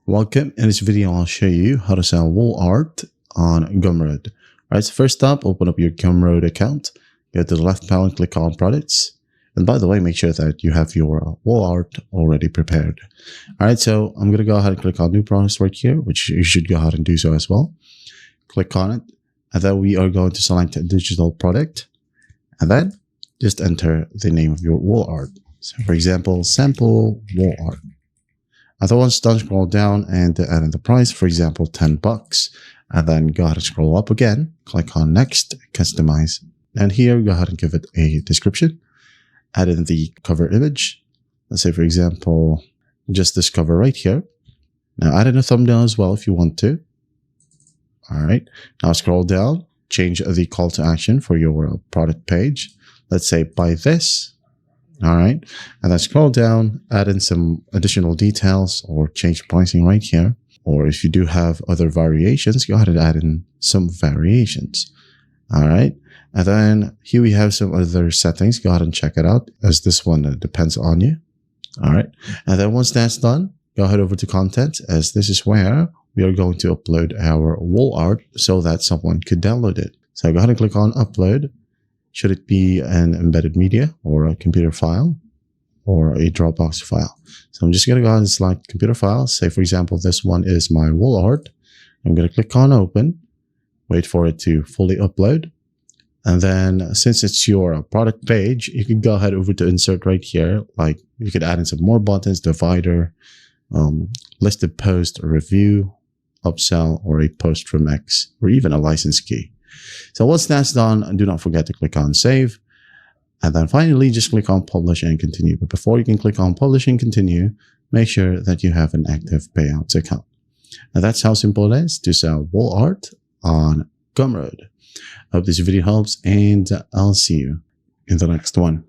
Welcome. In this video, I'll show you how to sell wall art on Gumroad. All right, so first up, open up your Gumroad account. Go to the left panel, click on products. And by the way, make sure that you have your wall art already prepared. All right, so I'm going to go ahead and click on new products right here, which you should go ahead and do so as well. Click on it. And then we are going to select a digital product. And then just enter the name of your wall art. So for example, sample wall art. And then once done, scroll down and add in the price, for example, $10. And then go ahead and scroll up again, click on next, customize. And here, go ahead and give it a description. Add in the cover image. Let's say, for example, just this cover right here. Now add in a thumbnail as well if you want to. All right. Now scroll down, change the call to action for your product page. Let's say buy this. All right. And then scroll down, add in some additional details or change pricing right here. Or if you do have other variations, go ahead and add in some variations. All right. And then here we have some other settings. Go ahead and check it out, as this one depends on you. All right. And then once that's done, go ahead over to content, as this is where we are going to upload our wall art so that someone could download it. So go ahead and click on upload. Should it be an embedded media or a computer file or a Dropbox file? So I'm just going to go ahead and select computer file. Say, for example, this one is my wall art. I'm going to click on open, wait for it to fully upload. And then since it's your product page, you can go ahead over to insert right here. Like you could add in some more buttons, divider, listed post, a review, upsell, or a post from X, or even a license key. So once that's done, do not forget to click on save. And then finally, just click on publish and continue. But before you can click on publish and continue, make sure that you have an active payouts account. And that's how simple it is to sell wall art on Gumroad. I hope this video helps, and I'll see you in the next one.